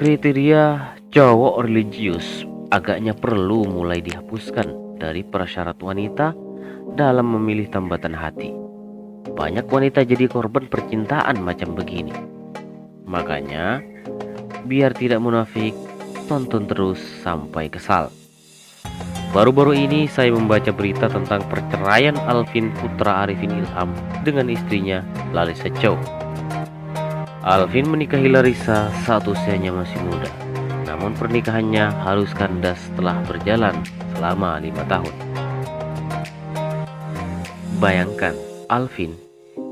Kriteria cowok religius agaknya perlu mulai dihapuskan dari prasyarat wanita dalam memilih tambatan hati. Banyak wanita jadi korban percintaan macam begini. Makanya, biar tidak munafik, tonton terus sampai kesal. Baru-baru ini saya membaca berita tentang perceraian Alvin Putra Arifin Ilham dengan istrinya Lalisa Chow. Alvin menikahi Larissa saat usianya masih muda. Namun pernikahannya harus kandas setelah berjalan selama 5 tahun. Bayangkan, Alvin,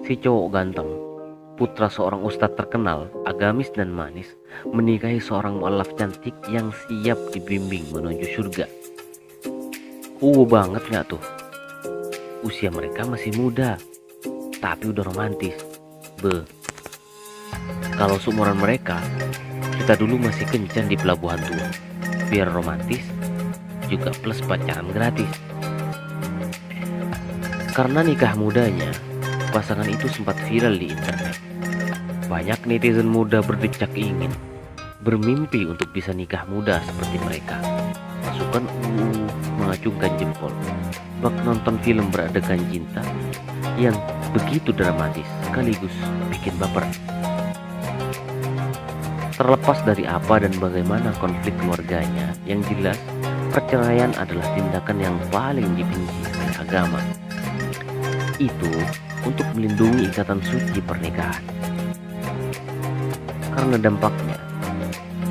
si cowok ganteng, putra seorang ustadz terkenal, agamis dan manis, menikahi seorang mualaf cantik yang siap dibimbing menuju surga. Banget gak tuh? Usia mereka masih muda, tapi udah romantis. Kalau seumuran mereka, kita dulu masih kencan di pelabuhan tua. Biar romantis, juga plus pacaran gratis. Karena nikah mudanya, pasangan itu sempat viral di internet. Banyak netizen muda berdecak ingin, bermimpi untuk bisa nikah muda seperti mereka. Pasukan mengacungkan jempol, bak nonton film beradegan cinta yang begitu dramatis sekaligus bikin baper. Terlepas dari apa dan bagaimana konflik keluarganya, yang jelas perceraian adalah tindakan yang paling dibenci oleh agama. Itu untuk melindungi ikatan suci pernikahan. Karena dampaknya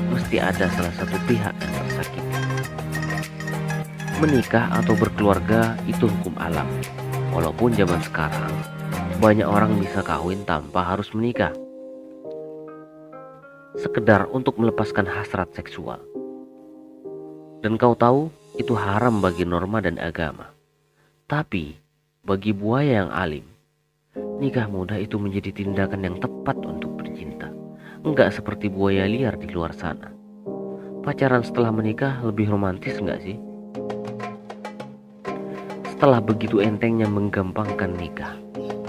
mesti ada salah satu pihak yang tersakiti. Menikah atau berkeluarga itu hukum alam. Walaupun zaman sekarang banyak orang bisa kawin tanpa harus menikah, sekedar untuk melepaskan hasrat seksual. Dan kau tahu, itu haram bagi norma dan agama. Tapi bagi buaya yang alim, nikah muda itu menjadi tindakan yang tepat untuk bercinta. Enggak seperti buaya liar di luar sana. Pacaran setelah menikah lebih romantis enggak sih? Setelah begitu entengnya menggampangkan nikah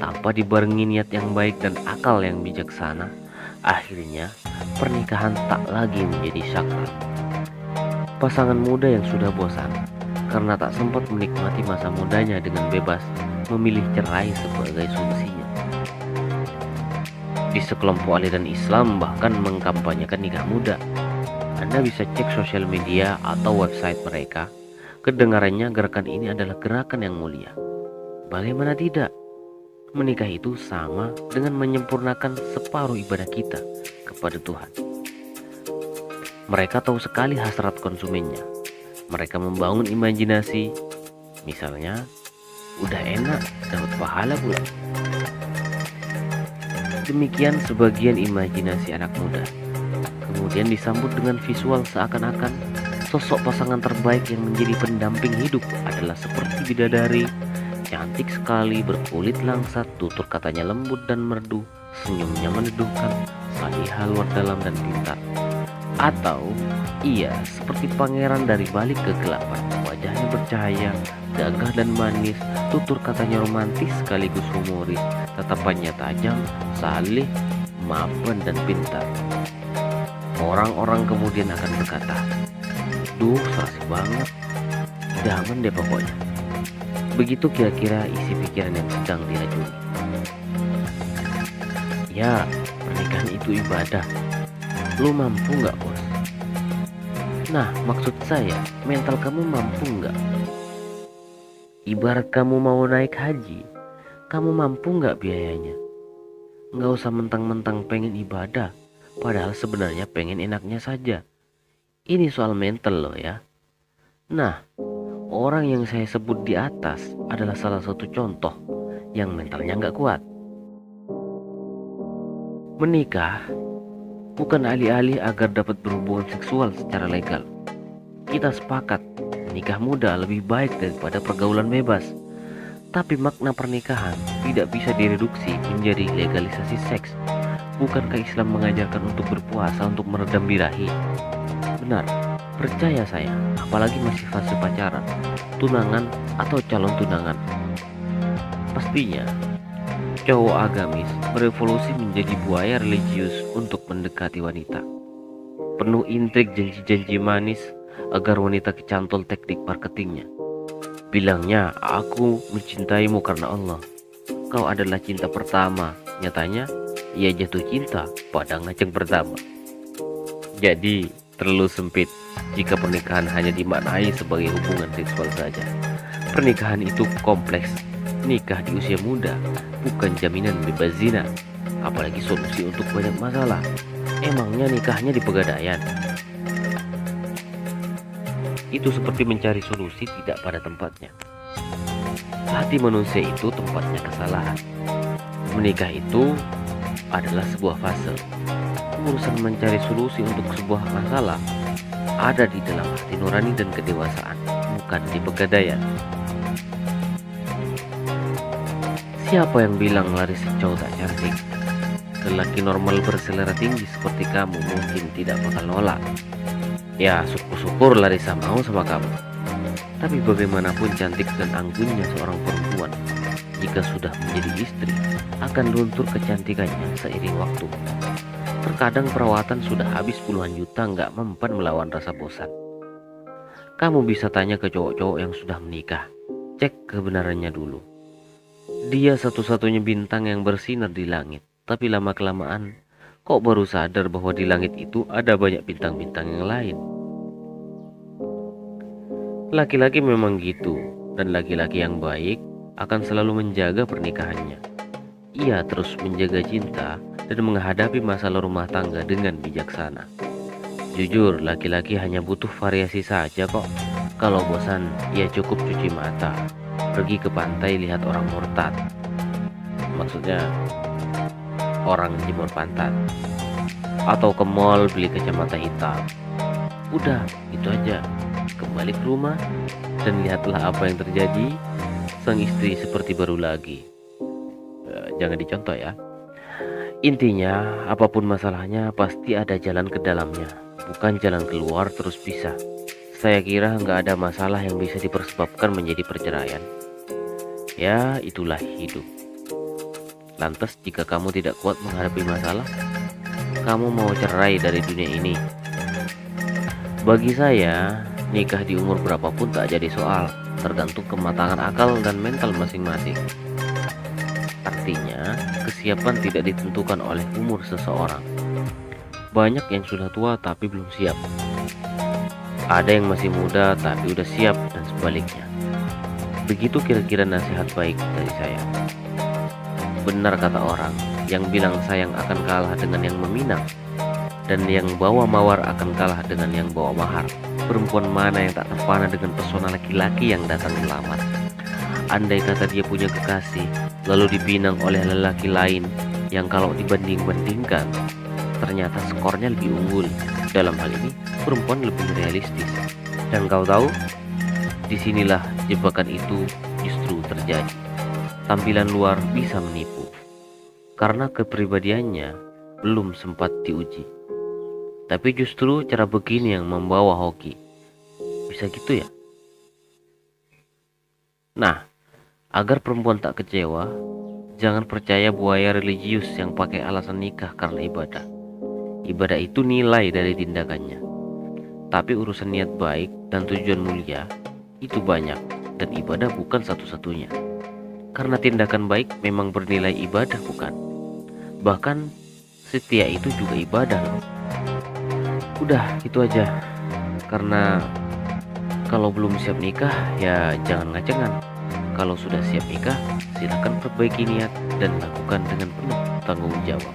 tanpa dibarengi niat yang baik dan akal yang bijaksana, akhirnya pernikahan tak lagi menjadi sakral. Pasangan muda yang sudah bosan karena tak sempat menikmati masa mudanya dengan bebas memilih cerai sebagai solusinya. Di sekelompok aliran Islam bahkan mengkampanyekan nikah muda. Anda bisa cek sosial media atau website mereka. Kedengarannya gerakan ini adalah gerakan yang mulia. Bagaimana tidak? Menikah itu sama dengan menyempurnakan separuh ibadah kita kepada Tuhan. Mereka tahu sekali hasrat konsumennya. Mereka membangun imajinasi. Misalnya, udah enak, dapat pahala pula. Demikian sebagian imajinasi anak muda. Kemudian disambut dengan visual seakan-akan sosok pasangan terbaik yang menjadi pendamping hidup adalah seperti bidadari, cantik sekali, berkulit langsat, tutur katanya lembut dan merdu, senyumnya meneduhkan, salihah luar dalam dan pintar. Atau ia seperti pangeran dari balik kegelapan, wajahnya bercahaya, gagah dan manis, tutur katanya romantis sekaligus humoris, tatapannya tajam, salih, mapan dan pintar. Orang-orang kemudian akan berkata, "Duh, serasi banget, idaman deh pokoknya." Begitu kira-kira isi pikiran yang sedang diracuni. Ya, pernikahan itu ibadah. Lu mampu gak, bos? Nah, maksud saya, mental kamu mampu gak? Ibarat kamu mau naik haji, kamu mampu gak biayanya? Gak usah mentang-mentang pengen ibadah, padahal sebenarnya pengen enaknya saja. Ini soal mental loh ya. Nah, orang yang saya sebut di atas adalah salah satu contoh yang mentalnya gak kuat. Menikah bukan alih-alih agar dapat berhubungan seksual secara legal. Kita sepakat menikah muda lebih baik daripada pergaulan bebas. Tapi makna pernikahan tidak bisa direduksi menjadi legalisasi seks. Bukankah Islam mengajarkan untuk berpuasa untuk meredam birahi? Benar, percaya saya, apalagi masih fase pacaran, tunangan atau calon tunangan. Pastinya cowok agamis berevolusi menjadi buaya religius untuk mendekati wanita. penuh intrik janji-janji manis agar wanita kecantol teknik marketingnya. Bilangnya, aku mencintaimu karena Allah. Kau adalah cinta pertama. Nyatanya, ia jatuh cinta pada ngajeng pertama. Jadi, terlalu sempit jika pernikahan hanya dimaknai sebagai hubungan seksual saja. Pernikahan itu kompleks. Nikah di usia muda bukan jaminan bebas zina, apalagi solusi untuk banyak masalah. Emangnya nikahnya di Pegadaian? Itu seperti mencari solusi tidak pada tempatnya. Hati manusia itu tempatnya kesalahan. Menikah itu adalah sebuah fase. Urusan mencari solusi untuk sebuah masalah ada di dalam hati nurani dan kedewasaan, bukan di Pegadaian. Siapa yang bilang Laris cowok tak cantik? Lelaki normal berselera tinggi seperti kamu mungkin tidak bakal nolak. Ya, syukur-syukur Larissa mau sama kamu. Tapi bagaimanapun cantik dan anggunnya seorang perempuan, jika sudah menjadi istri, akan luntur kecantikannya seiring waktu. Terkadang perawatan sudah habis puluhan juta nggak mempan melawan rasa bosan. Kamu bisa tanya ke cowok-cowok yang sudah menikah. Cek kebenarannya dulu. Dia satu-satunya bintang yang bersinar di langit. Tapi lama-kelamaan, kok baru sadar bahwa di langit itu ada banyak bintang-bintang yang lain. Laki-laki memang gitu, dan laki-laki yang baik akan selalu menjaga pernikahannya. Ia terus menjaga cinta dan menghadapi masalah rumah tangga dengan bijaksana. Jujur, laki-laki hanya butuh variasi saja kok. Kalau bosan, ia cukup cuci mata, pergi ke pantai lihat orang murtad. Maksudnya orang jemur pantat, atau ke mall beli kacamata hitam. Udah, itu aja. Kembali ke rumah dan lihatlah apa yang terjadi. Sang istri seperti baru lagi. Jangan dicontoh ya. Intinya, apapun masalahnya pasti ada jalan ke dalamnya, bukan jalan keluar terus pisah. Saya kira nggak ada masalah yang bisa dipersebabkan menjadi perceraian. Ya, itulah hidup. Lantas jika kamu tidak kuat menghadapi masalah, kamu mau cerai dari dunia ini? Bagi saya, nikah di umur berapapun tak jadi soal, tergantung kematangan akal dan mental masing-masing. Artinya, kesiapan tidak ditentukan oleh umur seseorang. Banyak yang sudah tua tapi belum siap. Ada yang masih muda tapi udah siap dan sebaliknya. Begitu kira-kira nasihat baik dari saya. Benar kata orang yang bilang sayang akan kalah dengan yang meminang, dan yang bawa mawar akan kalah dengan yang bawa mahar. Perempuan mana yang tak terpana dengan pesona laki-laki yang datang melamar? Andai kata dia punya kekasih, lalu dipinang oleh lelaki lain yang kalau dibanding-bandingkan, ternyata skornya lebih unggul. Dalam hal ini, perempuan lebih realistis. Dan kau tahu, disinilah jebakan itu justru terjadi. Tampilan luar bisa menipu, karena kepribadiannya belum sempat diuji. Tapi justru cara begini yang membawa hoki. Bisa gitu ya? Nah, agar perempuan tak kecewa, jangan percaya buaya religius yang pakai alasan nikah karena ibadah. Ibadah itu nilai dari tindakannya. Tapi urusan niat baik dan tujuan mulia itu banyak, dan ibadah bukan satu-satunya. Karena tindakan baik memang bernilai ibadah, bukan? Bahkan setia itu juga ibadah loh. Udah, itu aja. Karena kalau belum siap nikah, ya jangan ngacengan. Kalau sudah siap nikah, silakan perbaiki niat dan lakukan dengan penuh tanggung jawab.